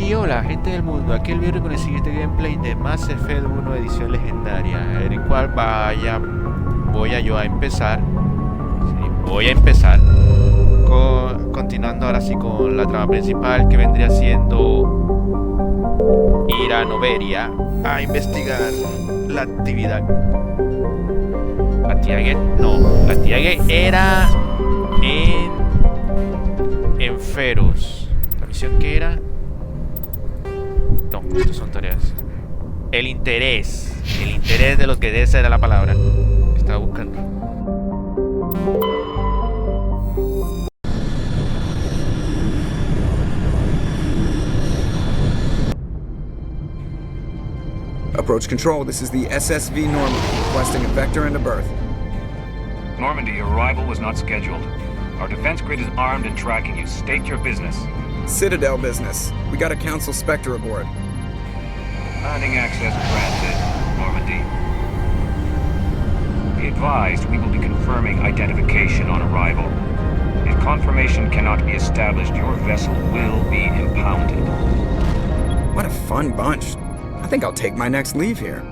Y hola gente del mundo, aquí el Birri con el siguiente gameplay de Mass Effect 1 edición legendaria, en el cual voy a empezar continuando ahora sí con la trama principal, que vendría siendo ir a Noveria a investigar la actividad. La Tiaget era en Feros. La misión que era... No, estos son tareas. El interés de los que esa era la palabra que estaba buscando. Approach control, this is the SSV Normandy, requesting a vector and a berth. Normandy, your arrival was not scheduled. Our defense grid is armed and tracking you. State your business. Citadel business. We got a Council Spectre aboard. Landing access granted, Normandy. Be advised, we will be confirming identification on arrival. If confirmation cannot be established, your vessel will be impounded. What a fun bunch. I think I'll take my next leave here.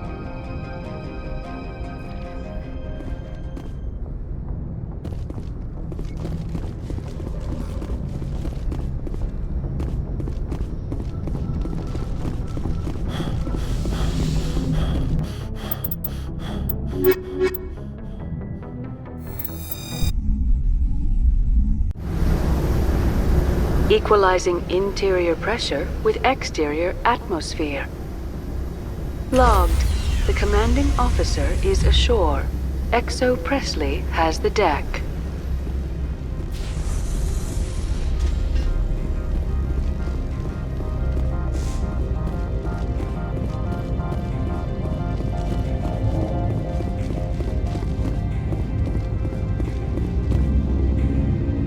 Equalizing interior pressure with exterior atmosphere. Logged. The commanding officer is ashore. Exo Presley has the deck.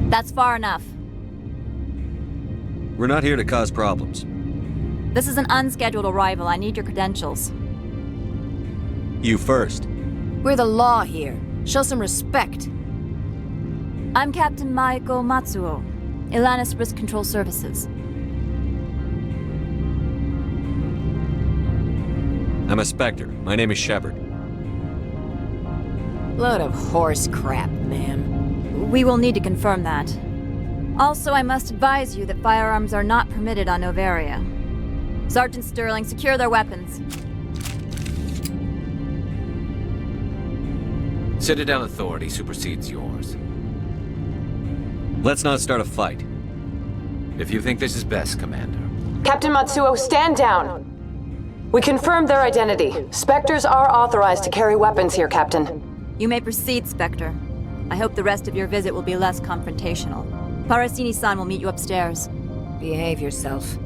That's far enough. We're not here to cause problems. This is an unscheduled arrival. I need your credentials. You first. We're the law here. Show some respect. I'm Captain Maiko Matsuo, Ilanis Risk Control Services. I'm a Spectre. My name is Shepard. Load of horse crap, ma'am. We will need to confirm that. Also, I must advise you that firearms are not permitted on Noveria. Sergeant Sterling, secure their weapons. Citadel authority supersedes yours. Let's not start a fight. If you think this is best, Commander. Captain Matsuo, stand down! We confirmed their identity. Spectres are authorized to carry weapons here, Captain. You may proceed, Spectre. I hope the rest of your visit will be less confrontational. Parasini-san will meet you upstairs. Behave yourself.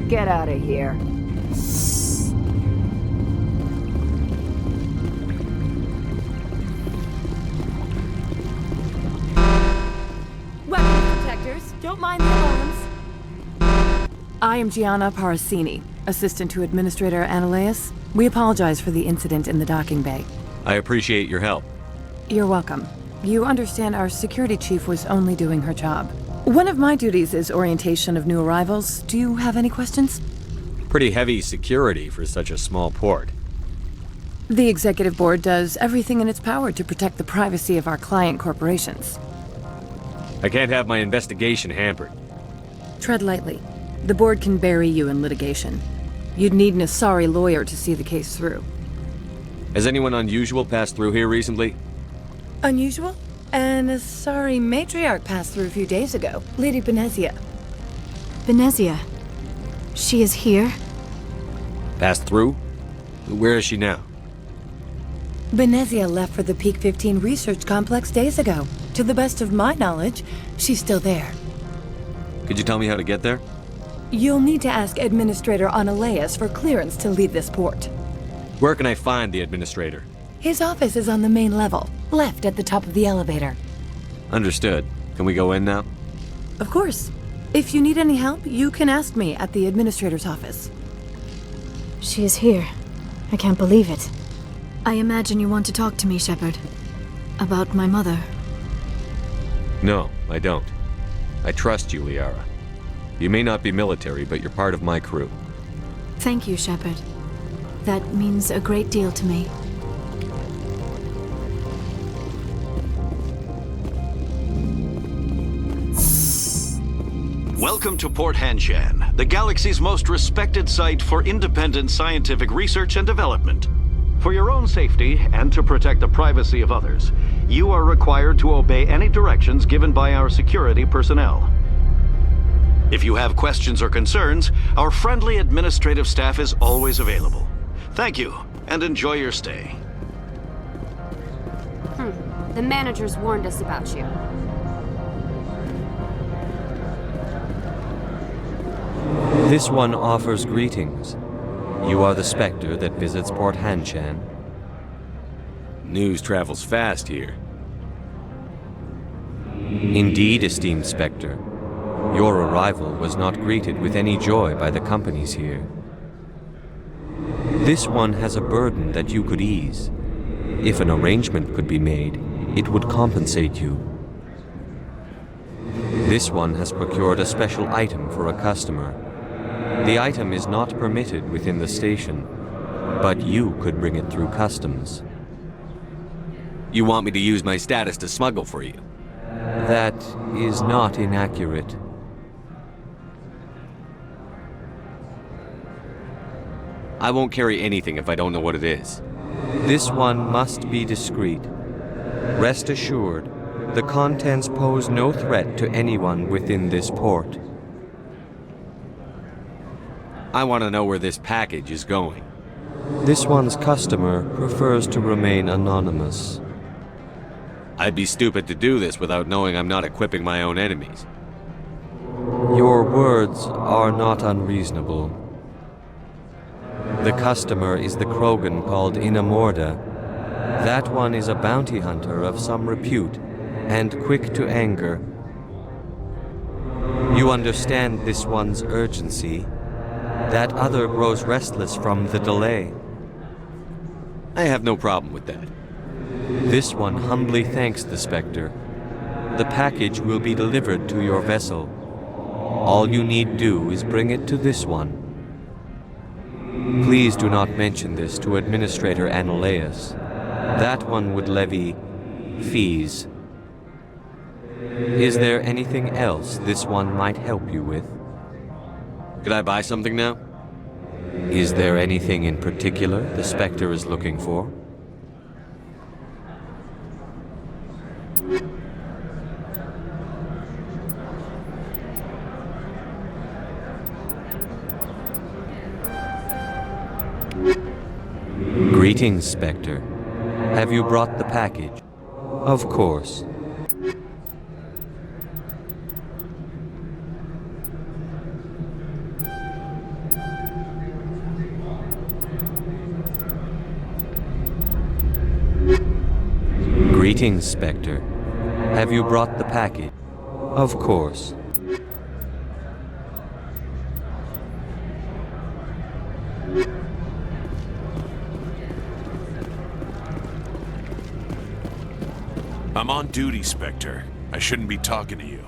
Get out of here. Weapons detectors, don't mind the alarms. I am Gianna Parasini, assistant to Administrator Ananias. We apologize for the incident in the docking bay. I appreciate your help. You're welcome. You understand our security chief was only doing her job. One of my duties is orientation of new arrivals. Do you have any questions? Pretty heavy security for such a small port. The executive board does everything in its power to protect the privacy of our client corporations. I can't have my investigation hampered. Tread lightly. The board can bury you in litigation. You'd need an Asari lawyer to see the case through. Has anyone unusual passed through here recently? Unusual? An Asari matriarch passed through a few days ago. Lady Benezia. Benezia? She is here? Passed through? Where is she now? Benezia left for the Peak 15 research complex days ago. To the best of my knowledge, she's still there. Could you tell me how to get there? You'll need to ask Administrator Ananias for clearance to leave this port. Where can I find the Administrator? His office is on the main level, left at the top of the elevator. Understood. Can we go in now? Of course. If you need any help, you can ask me at the Administrator's office. She is here. I can't believe it. I imagine you want to talk to me, Shepard. About my mother. No, I don't. I trust you, Liara. You may not be military, but you're part of my crew. Thank you, Shepard. That means a great deal to me. Welcome to Port Hanshan, the galaxy's most respected site for independent scientific research and development. For your own safety and to protect the privacy of others, you are required to obey any directions given by our security personnel. If you have questions or concerns, our friendly administrative staff is always available. Thank you, and enjoy your stay. The managers warned us about you. This one offers greetings. You are the Spectre that visits Port Hanshan. News travels fast here. Indeed, esteemed Spectre. Your arrival was not greeted with any joy by the companies here. This one has a burden that you could ease. If an arrangement could be made, it would compensate you. This one has procured a special item for a customer. The item is not permitted within the station, but you could bring it through customs. You want me to use my status to smuggle for you? That is not inaccurate. I won't carry anything if I don't know what it is. This one must be discreet. Rest assured, the contents pose no threat to anyone within this port. I want to know where this package is going. This one's customer prefers to remain anonymous. I'd be stupid to do this without knowing I'm not equipping my own enemies. Your words are not unreasonable. The customer is the Krogan called Inamorda. That one is a bounty hunter of some repute, and quick to anger. You understand this one's urgency. That other grows restless from the delay. I have no problem with that. This one humbly thanks the Spectre. The package will be delivered to your vessel. All you need do is bring it to this one. Please do not mention this to Administrator Analaeus. That one would levy fees. Is there anything else this one might help you with? Could I buy something now? Is there anything in particular the Spectre is looking for? Greetings, Spectre. Have you brought the package? Of course. Greetings, Spectre. Have you brought the package? Of course. I'm on duty, Spectre. I shouldn't be talking to you.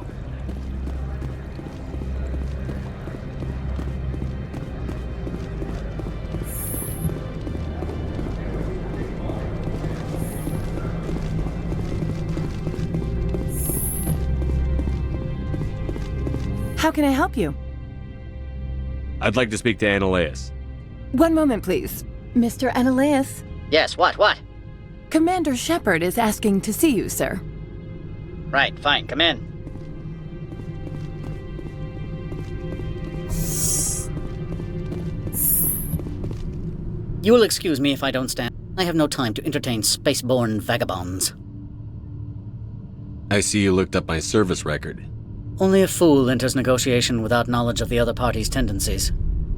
How can I help you? I'd like to speak to Analaeus. One moment, please. Mr. Analaeus? Yes, what? Commander Shepard is asking to see you, sir. Right, fine, come in. You will excuse me if I don't stand. I have no time to entertain spaceborne vagabonds. I see you looked up my service record. Only a fool enters negotiation without knowledge of the other party's tendencies.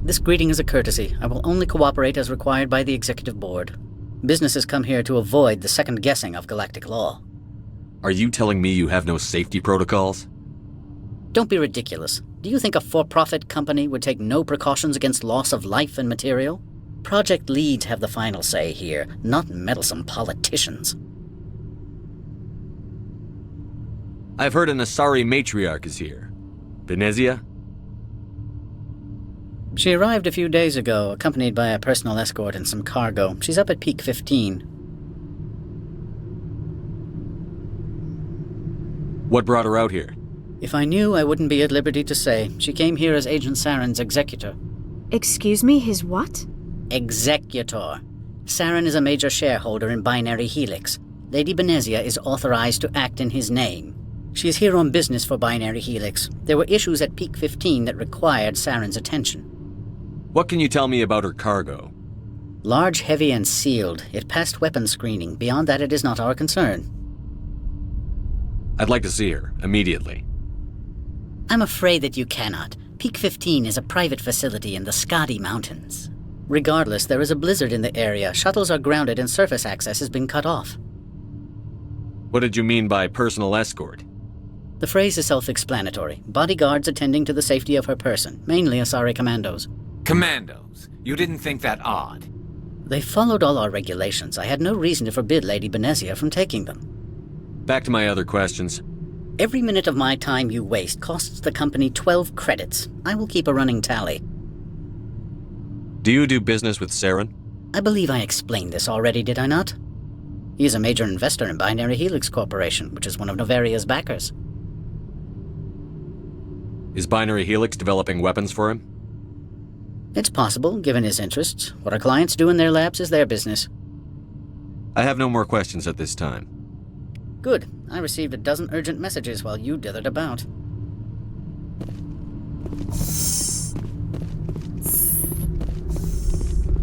This greeting is a courtesy. I will only cooperate as required by the Executive Board. Businesses come here to avoid the second guessing of galactic law. Are you telling me you have no safety protocols? Don't be ridiculous. Do you think a for-profit company would take no precautions against loss of life and material? Project leads have the final say here, not meddlesome politicians. I've heard an Asari matriarch is here. Venezia? She arrived a few days ago, accompanied by a personal escort and some cargo. She's up at Peak 15. What brought her out here? If I knew, I wouldn't be at liberty to say. She came here as Agent Saren's executor. Excuse me, his what? Executor. Saren is a major shareholder in Binary Helix. Lady Venezia is authorized to act in his name. She is here on business for Binary Helix. There were issues at Peak 15 that required Saren's attention. What can you tell me about her cargo? Large, heavy, and sealed. It passed weapons screening. Beyond that, it is not our concern. I'd like to see her, immediately. I'm afraid that you cannot. Peak 15 is a private facility in the Skadi Mountains. Regardless, there is a blizzard in the area. Shuttles are grounded and surface access has been cut off. What did you mean by personal escort? The phrase is self-explanatory. Bodyguards attending to the safety of her person, mainly Asari commandos. Commandos? You didn't think that odd? They followed all our regulations. I had no reason to forbid Lady Venezia from taking them. Back to my other questions. Every minute of my time you waste costs the company 12 credits. I will keep a running tally. Do you do business with Saren? I believe I explained this already, did I not? He is a major investor in Binary Helix Corporation, which is one of Noveria's backers. Is Binary Helix developing weapons for him? It's possible, given his interests. What our clients do in their labs is their business. I have no more questions at this time. Good. I received a dozen urgent messages while you dithered about.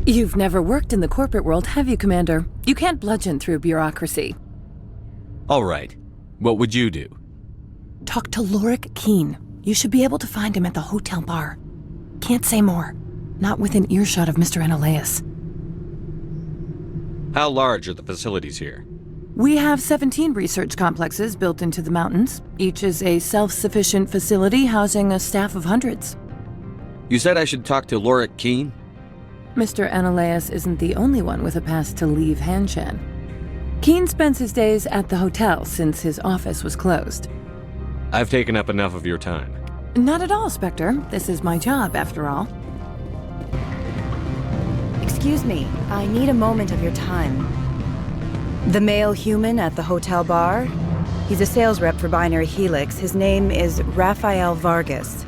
You've never worked in the corporate world, have you, Commander? You can't bludgeon through bureaucracy. All right. What would you do? Talk to Lorik Keen. You should be able to find him at the hotel bar. Can't say more. Not within earshot of Mr. Analaeus. How large are the facilities here? We have 17 research complexes built into the mountains. Each is a self-sufficient facility housing a staff of hundreds. You said I should talk to Lorik Keen? Mr. Analaeus isn't the only one with a pass to leave Hanshan. Keen spends his days at the hotel since his office was closed. I've taken up enough of your time. Not at all, Spectre. This is my job, after all. Excuse me, I need a moment of your time. The male human at the hotel bar? He's a sales rep for Binary Helix. His name is Rafael Vargas.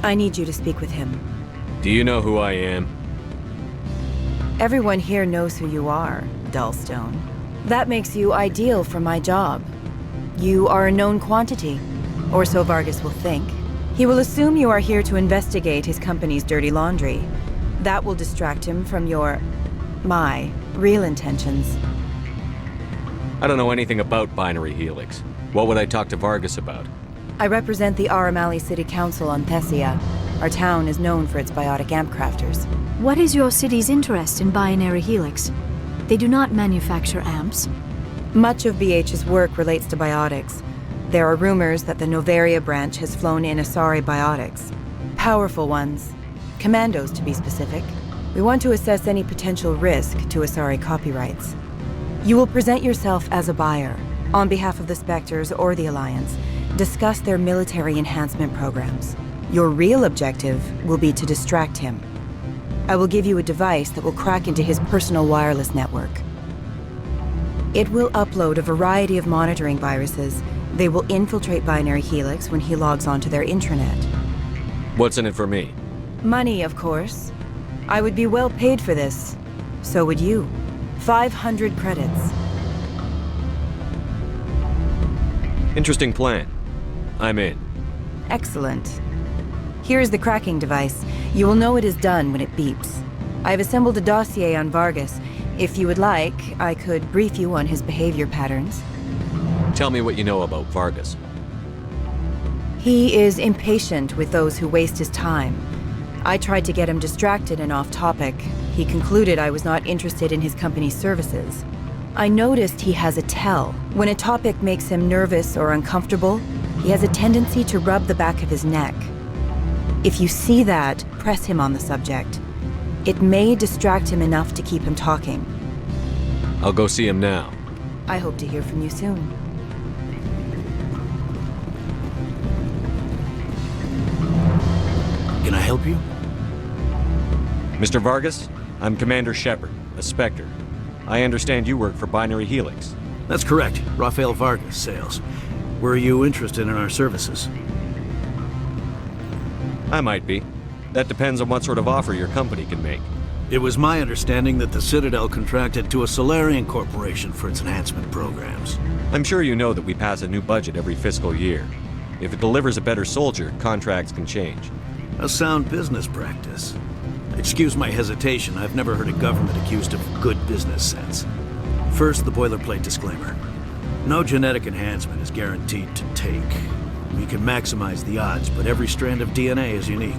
I need you to speak with him. Do you know who I am? Everyone here knows who you are, Dullstone. That makes you ideal for my job. You are a known quantity, or so Vargas will think. He will assume you are here to investigate his company's dirty laundry. That will distract him from my real intentions. I don't know anything about Binary Helix. What would I talk to Vargas about? I represent the Aramali City Council on Thessia. Our town is known for its biotic amp crafters. What is your city's interest in Binary Helix? They do not manufacture amps. Much of BH's work relates to biotics. There are rumors that the Noveria branch has flown in Asari biotics. Powerful ones. Commandos, to be specific. We want to assess any potential risk to Asari copyrights. You will present yourself as a buyer, on behalf of the Spectres or the Alliance. Discuss their military enhancement programs. Your real objective will be to distract him. I will give you a device that will crack into his personal wireless network. It will upload a variety of monitoring viruses. They will infiltrate Binary Helix when he logs onto their intranet. What's in it for me? Money, of course. I would be well paid for this. So would you. 500 credits. Interesting plan. I'm in. Excellent. Here is the cracking device. You will know it is done when it beeps. I've assembled a dossier on Vargas. If you would like, I could brief you on his behavior patterns. Tell me what you know about Vargas. He is impatient with those who waste his time. I tried to get him distracted and off topic. He concluded I was not interested in his company's services. I noticed he has a tell. When a topic makes him nervous or uncomfortable, he has a tendency to rub the back of his neck. If you see that, press him on the subject. It may distract him enough to keep him talking. I'll go see him now. I hope to hear from you soon. help you? Mr. Vargas, I'm Commander Shepard, a Spectre. I understand you work for Binary Helix. That's correct. Rafael Vargas, sales. Were you interested in our services? I might be. That depends on what sort of offer your company can make. It was my understanding that the Citadel contracted to a Solarian corporation for its enhancement programs. I'm sure you know that we pass a new budget every fiscal year. If it delivers a better soldier, contracts can change. A sound business practice. Excuse my hesitation, I've never heard a government accused of good business sense. First, the boilerplate disclaimer. No genetic enhancement is guaranteed to take. We can maximize the odds, but every strand of DNA is unique.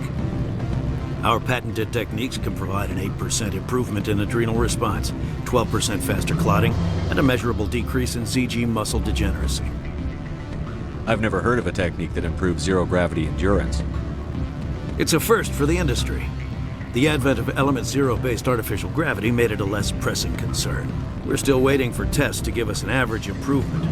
Our patented techniques can provide an 8% improvement in adrenal response, 12% faster clotting, and a measurable decrease in ZG muscle degeneracy. I've never heard of a technique that improves zero-gravity endurance. It's a first for the industry. The advent of element zero-based artificial gravity made it a less pressing concern. We're still waiting for tests to give us an average improvement.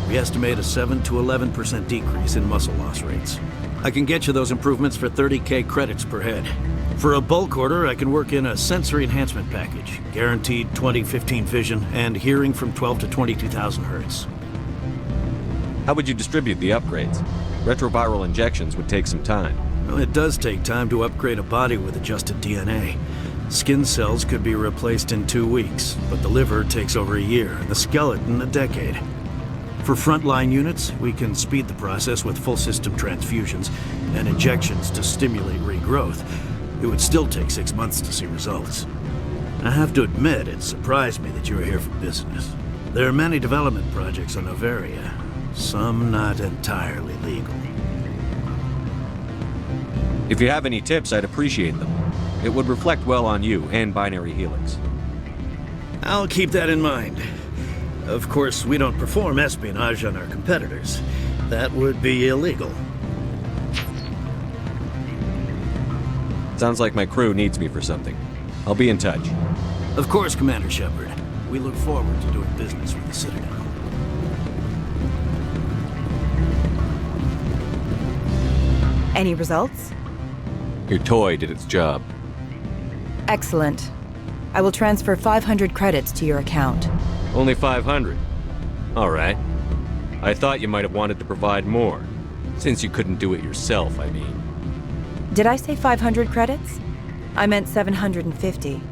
We estimate a 7 to 11% decrease in muscle loss rates. I can get you those improvements for 30K credits per head. For a bulk order, I can work in a sensory enhancement package, guaranteed 20/15 vision, and hearing from 12 to 22,000 hertz. How would you distribute the upgrades? Retroviral injections would take some time. Well, it does take time to upgrade a body with adjusted DNA. Skin cells could be replaced in 2 weeks, but the liver takes over a year, and the skeleton a decade. For frontline units, we can speed the process with full system transfusions and injections to stimulate regrowth. It would still take 6 months to see results. I have to admit, it surprised me that you were here for business. There are many development projects on Noveria, some not entirely legal. If you have any tips, I'd appreciate them. It would reflect well on you and Binary Helix. I'll keep that in mind. Of course, we don't perform espionage on our competitors. That would be illegal. Sounds like my crew needs me for something. I'll be in touch. Of course, Commander Shepard. We look forward to doing business with the Citadel. Any results? Your toy did its job. Excellent. I will transfer 500 credits to your account. Only 500? All right. I thought you might have wanted to provide more. Since you couldn't do it yourself, I mean. Did I say 500 credits? I meant 750.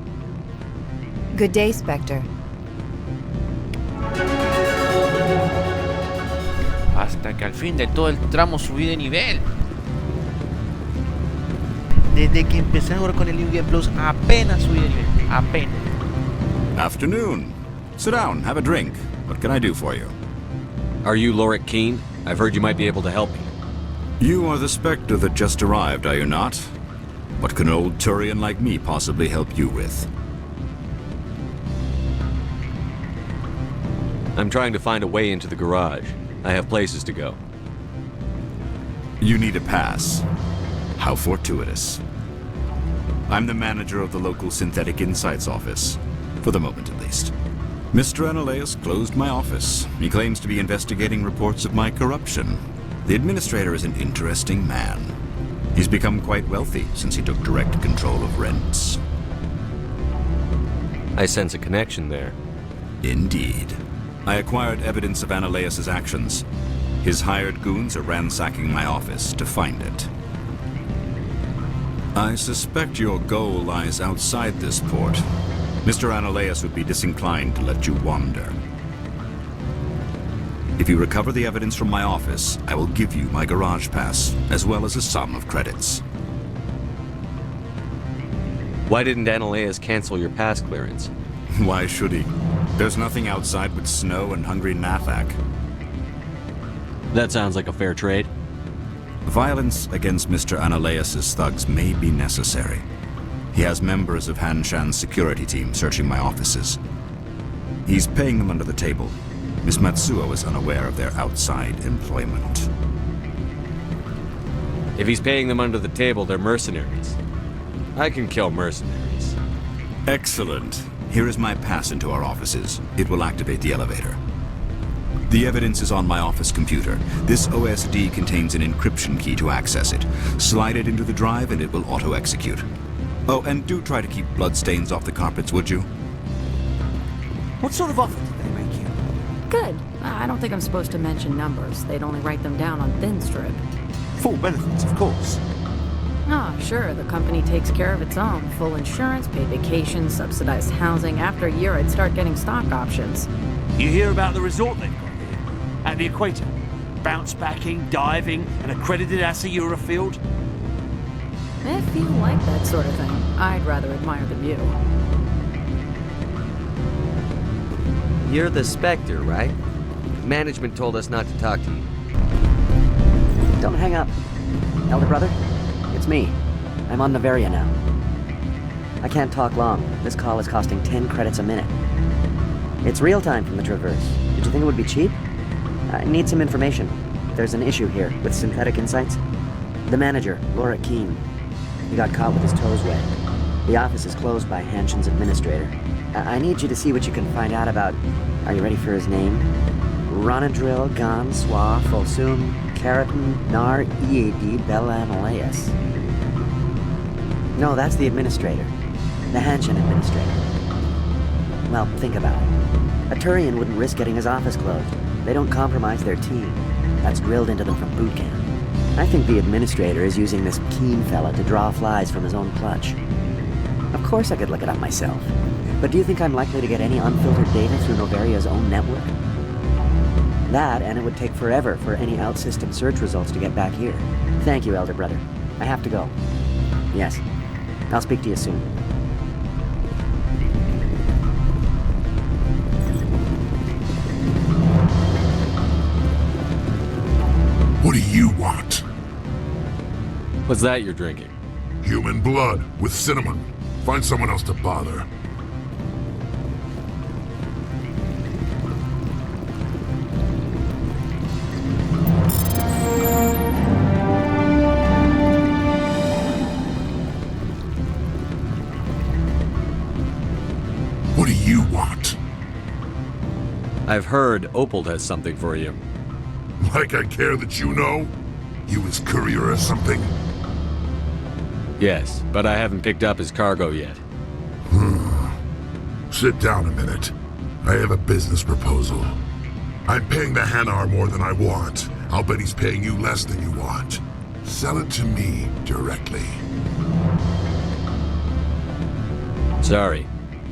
Good day, Spectre. Hasta que al fin de todo el tramo subí de nivel. Desde que empecé ahora con el New Game Plus, apenas subí de nivel. Apenas. Afternoon. Sit down, have a drink. What can I do for you? Are you Lorik Keen? I've heard you might be able to help me. You are the Spectre that just arrived, are you not? What can an old Turian like me possibly help you with? I'm trying to find a way into the garage. I have places to go. You need a pass. How fortuitous. I'm the manager of the local Synthetic Insights office. For the moment, at least. Mr. Analaeus closed my office. He claims to be investigating reports of my corruption. The administrator is an interesting man. He's become quite wealthy since he took direct control of rents. I sense a connection there. Indeed. I acquired evidence of Analaeus' actions. His hired goons are ransacking my office to find it. I suspect your goal lies outside this port. Mr. Analaeus would be disinclined to let you wander. If you recover the evidence from my office, I will give you my garage pass, as well as a sum of credits. Why didn't Analaeus cancel your pass clearance? Why should he? There's nothing outside but snow and hungry Nathak. That sounds like a fair trade. Violence against Mr. Analaeus' thugs may be necessary. He has members of Han Shan's security team searching my offices. He's paying them under the table. Miss Matsuo is unaware of their outside employment. If he's paying them under the table, they're mercenaries. I can kill mercenaries. Excellent. Here is my pass into our offices. It will activate the elevator. The evidence is on my office computer. This OSD contains an encryption key to access it. Slide it into the drive and it will auto-execute. Oh, and do try to keep bloodstains off the carpets, would you? What sort of offer did they make you? Good. I don't think I'm supposed to mention numbers. They'd only write them down on thin strip. Full benefits, of course. Ah, sure. The company takes care of its own. Full insurance, paid vacation, subsidized housing. After a year, I'd start getting stock options. You hear about the resort they've got here? At the equator. Bounce backing, diving, an accredited ASUS field. If you like that sort of thing, I'd rather admire the view. You're the Spectre, right? Management told us not to talk to you. Don't hang up. Elder brother, it's me. I'm on Noveria now. I can't talk long. This call is costing 10 credits a minute. It's real time from the Traverse. Did you think it would be cheap? I need some information. There's an issue here with Synthetic Insights. The manager, Laura Keene. He got caught with his toes wet. The office is closed by Hanshen's administrator. I need you to see what you can find out about... Are you ready for his name? Ronadril Gan Swa Folsum Keratin Nar Ead Belanaleus. No, that's the administrator. The Hanshen administrator. Well, think about it. A Turian wouldn't risk getting his office closed. They don't compromise their team. That's drilled into them from boot camp. I think the administrator is using this Keene fella to draw flies from his own clutch. Of course I could look it up myself. But do you think I'm likely to get any unfiltered data through Noveria's own network? That, and it would take forever for any out-system search results to get back here. Thank you, Elder Brother. I have to go. Yes. I'll speak to you soon. What do you want? What's that you're drinking? Human blood with cinnamon. Find someone else to bother. What do you want? I've heard Opal has something for you. Like I care that you know? You his courier or something? Yes, but I haven't picked up his cargo yet. Sit down a minute. I have a business proposal. I'm paying the Hanar more than I want. I'll bet he's paying you less than you want. Sell it to me directly. Sorry.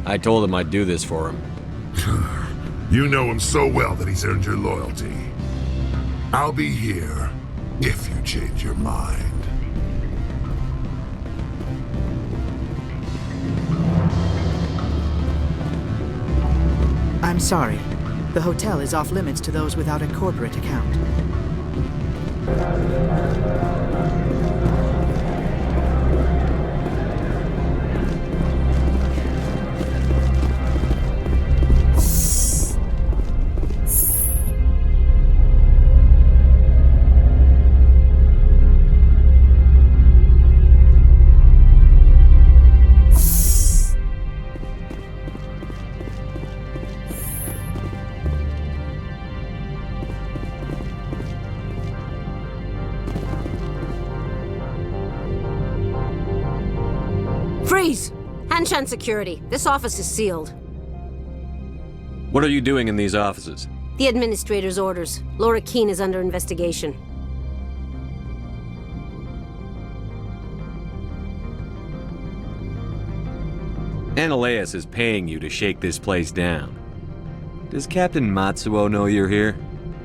I told him I'd do this for him. You know him so well that he's earned your loyalty. I'll be here if you change your mind. I'm sorry. The hotel is off limits to those without a corporate account. Freeze! Hanshan security. This office is sealed. What are you doing in these offices? The administrator's orders. Laura Keene is under investigation. Analeas is paying you to shake this place down. Does Captain Matsuo know you're here?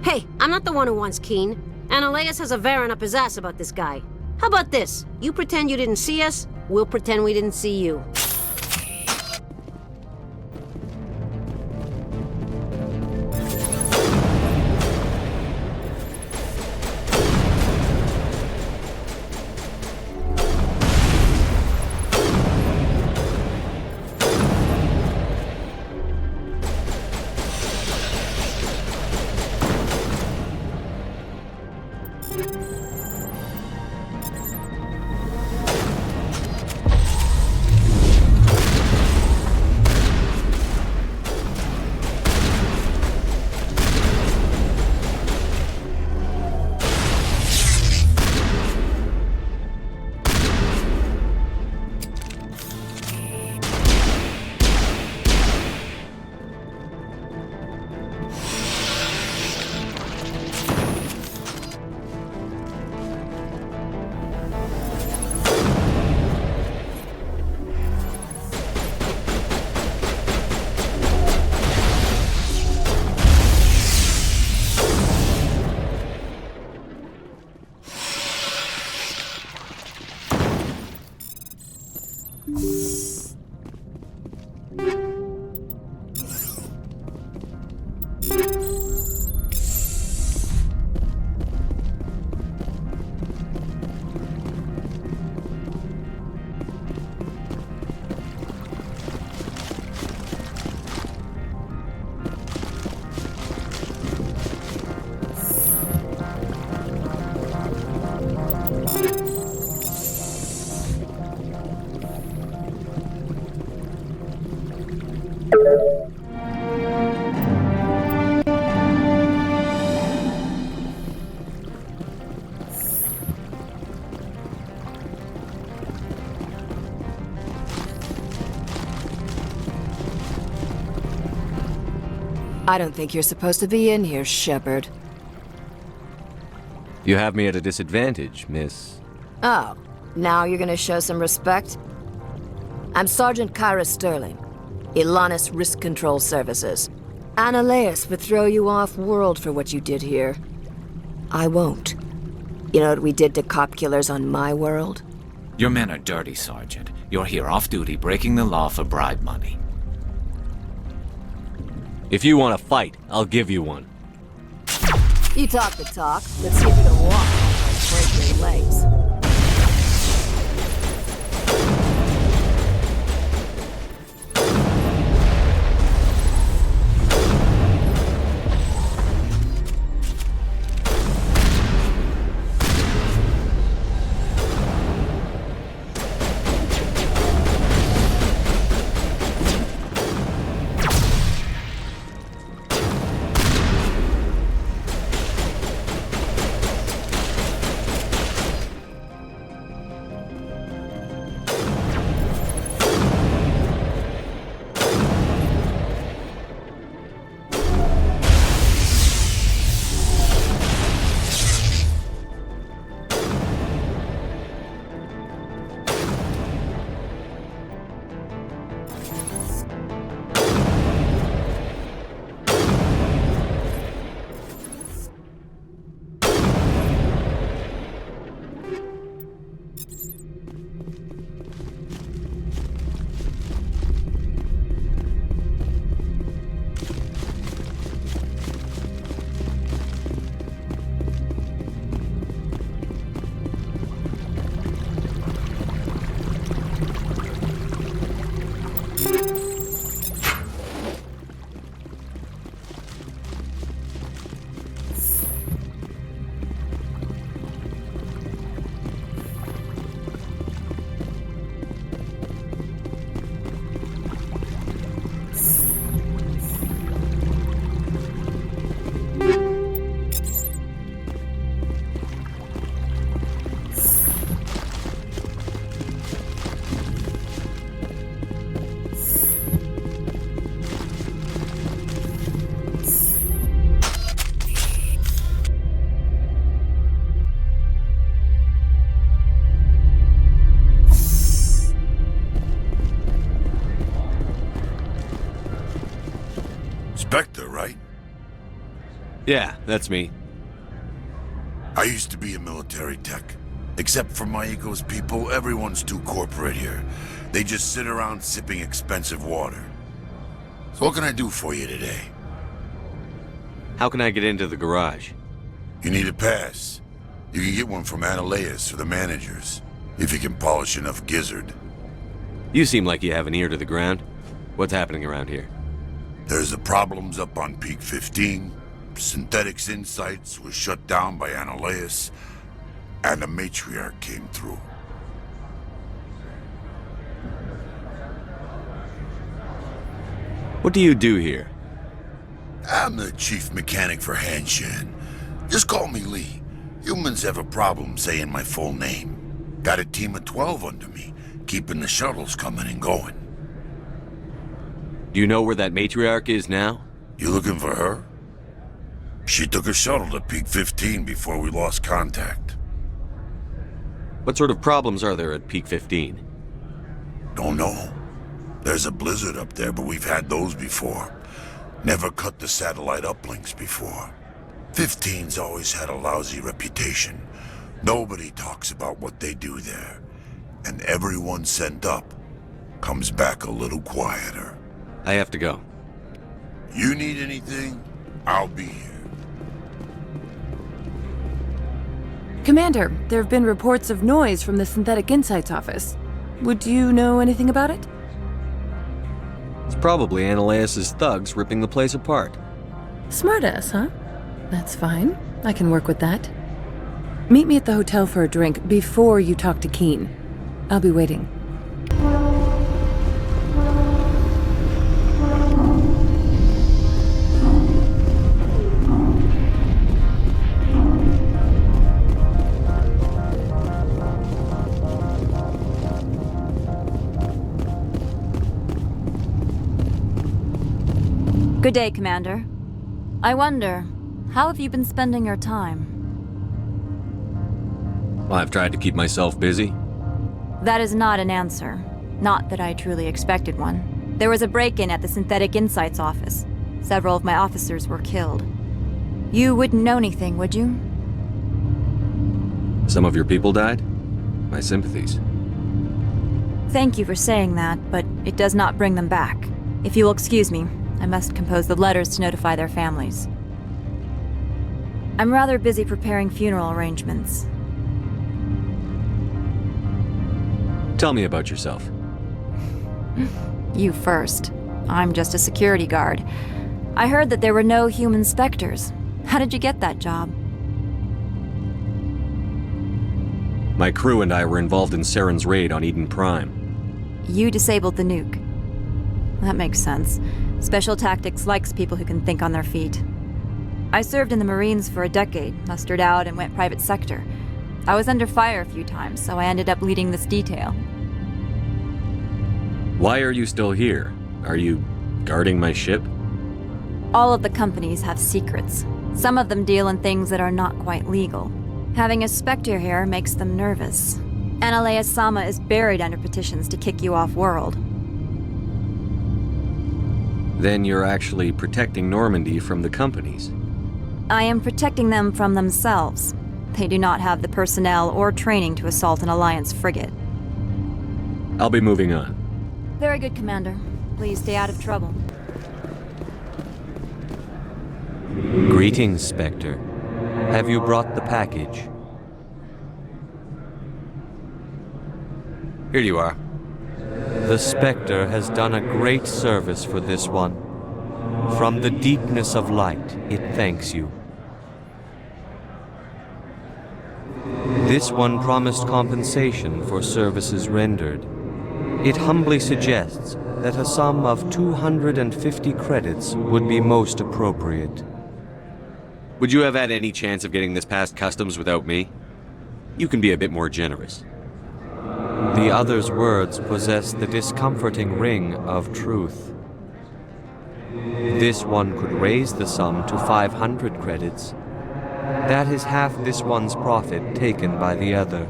Hey, I'm not the one who wants Keene. Analeas has a Varen up his ass about this guy. How about this? You pretend you didn't see us, we'll pretend we didn't see you. I don't think you're supposed to be in here, Shepard. You have me at a disadvantage, miss. Oh, now you're gonna show some respect? I'm Sergeant Kyra Sterling, Ilanis Risk Control Services. Analeas would throw you off-world for what you did here. I won't. You know what we did to cop killers on my world? Your men are dirty, Sergeant. You're here off-duty, breaking the law for bribe money. If you want to fight, I'll give you one. You talk the talk. Let's see if you can walk or break your legs. Spectre, right? Yeah, that's me. I used to be a military tech. Except for my ego's people, everyone's too corporate here. They just sit around sipping expensive water. So what can I do for you today? How can I get into the garage? You need a pass. You can get one from Analeas or the managers, if you can polish enough gizzard. You seem like you have an ear to the ground. What's happening around here? There's the problems up on Peak 15. Synthetics Insights was shut down by Analeas, and the matriarch came through. What do you do here? I'm the chief mechanic for Hanshan. Just call me Lee. Humans have a problem saying my full name. Got a team of 12 under me, keeping the shuttles coming and going. Do you know where that matriarch is now? You looking for her? She took a shuttle to Peak 15 before we lost contact. What sort of problems are there at Peak 15? Don't know. There's a blizzard up there, but we've had those before. Never cut the satellite uplinks before. 15's always had a lousy reputation. Nobody talks about what they do there. And everyone sent up comes back a little quieter. I have to go. You need anything? I'll be here. Commander, there have been reports of noise from the Synthetic Insights office. Would you know anything about it? It's probably Analeas' thugs ripping the place apart. Smartass, huh? That's fine. I can work with that. Meet me at the hotel for a drink before you talk to Keen. I'll be waiting. Good day, Commander. I wonder, how have you been spending your time? Well, I've tried to keep myself busy. That is not an answer. Not that I truly expected one. There was a break-in at the Synthetic Insights office. Several of my officers were killed. You wouldn't know anything, would you? Some of your people died? My sympathies. Thank you for saying that, but it does not bring them back. If you will excuse me, I must compose the letters to notify their families. I'm rather busy preparing funeral arrangements. Tell me about yourself. You first. I'm just a security guard. I heard that there were no human specters. How did you get that job? My crew and I were involved in Saren's raid on Eden Prime. You disabled the nuke. That makes sense. Special Tactics likes people who can think on their feet. I served in the Marines for a decade, mustered out, and went private sector. I was under fire a few times, so I ended up leading this detail. Why are you still here? Are you guarding my ship? All of the companies have secrets. Some of them deal in things that are not quite legal. Having a Spectre here makes them nervous. Analea Sama is buried under petitions to kick you off-world. Then you're actually protecting Normandy from the companies. I am protecting them from themselves. They do not have the personnel or training to assault an Alliance frigate. I'll be moving on. Very good, Commander. Please stay out of trouble. Greetings, Spectre. Have you brought the package? Here you are. The Spectre has done a great service for this one. From the deepness of light, it thanks you. This one promised compensation for services rendered. It humbly suggests that a sum of 250 credits would be most appropriate. Would you have had any chance of getting this past customs without me? You can be a bit more generous. The other's words possess the discomforting ring of truth. This one could raise the sum to 500 credits. That is half this one's profit taken by the other.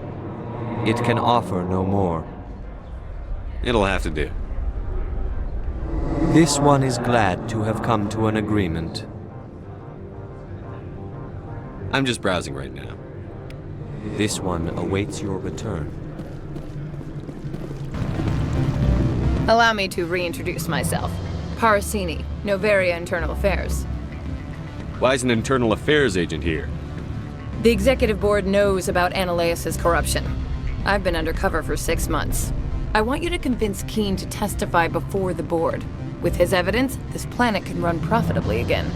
It can offer no more. It'll have to do. This one is glad to have come to an agreement. I'm just browsing right now. This one awaits your return. Allow me to reintroduce myself. Parasini, Noveria Internal Affairs. Why is an internal affairs agent here? The Executive Board knows about Analaeus' corruption. I've been undercover for 6 months. I want you to convince Keen to testify before the Board. With his evidence, this planet can run profitably again.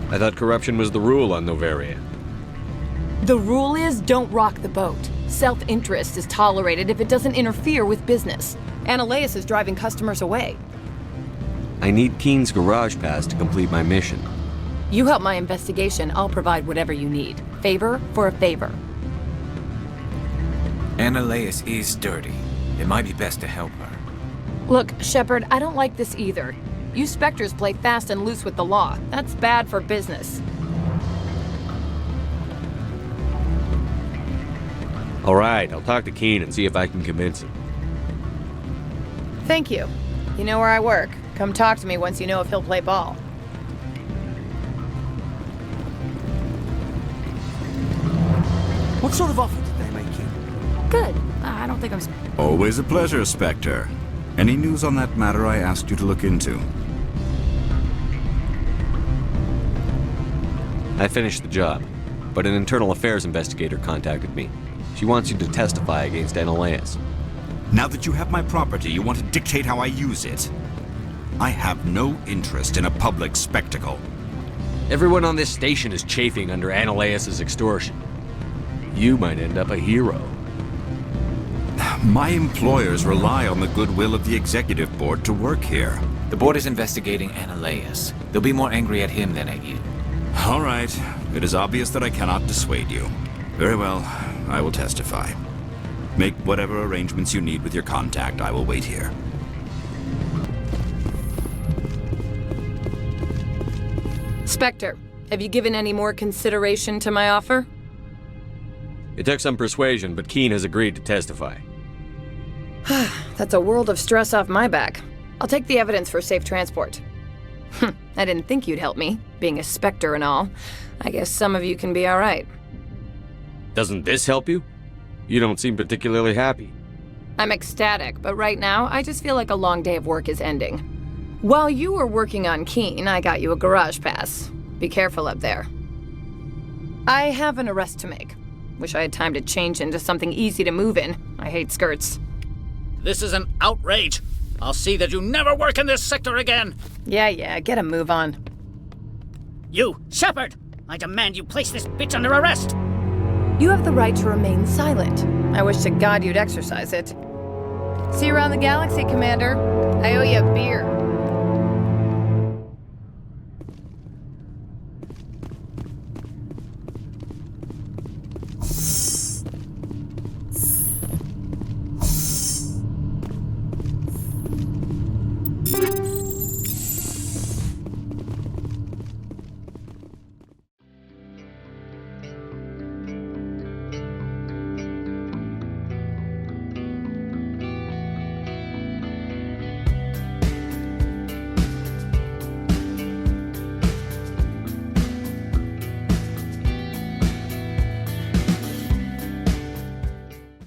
I thought corruption was the rule on Noveria. The rule is don't rock the boat. Self-interest is tolerated if it doesn't interfere with business. Analaeus is driving customers away. I need Keen's garage pass to complete my mission. You help my investigation, I'll provide whatever you need. Favor for a favor. Analaeus is dirty. It might be best to help her. Look, Shepard, I don't like this either. You Spectres play fast and loose with the law. That's bad for business. All right, I'll talk to Keen and see if I can convince him. Thank you. You know where I work. Come talk to me once you know if he'll play ball. What sort of offer did they make you? Good. I don't think I'm... Always a pleasure, Spectre. Any news on that matter I asked you to look into? I finished the job, but an internal affairs investigator contacted me. She wants you to testify against Analaeus. Now that you have my property, you want to dictate how I use it. I have no interest in a public spectacle. Everyone on this station is chafing under Analaeus' extortion. You might end up a hero. My employers rely on the goodwill of the Executive Board to work here. The Board is investigating Analaeus. They'll be more angry at him than at you. All right. It is obvious that I cannot dissuade you. Very well. I will testify. Make whatever arrangements you need with your contact. I will wait here. Spectre, have you given any more consideration to my offer? It took some persuasion, but Keen has agreed to testify. That's a world of stress off my back. I'll take the evidence for safe transport. I didn't think you'd help me, being a Spectre and all. I guess some of you can be alright. Doesn't this help you? You don't seem particularly happy. I'm ecstatic, but right now, I just feel like a long day of work is ending. While you were working on Keen, I got you a garage pass. Be careful up there. I have an arrest to make. Wish I had time to change into something easy to move in. I hate skirts. This is an outrage. I'll see that you never work in this sector again. Yeah, get a move on. You, Shepard! I demand you place this bitch under arrest! You have the right to remain silent. I wish to God you'd exercise it. See you around the galaxy, Commander. I owe you a beer.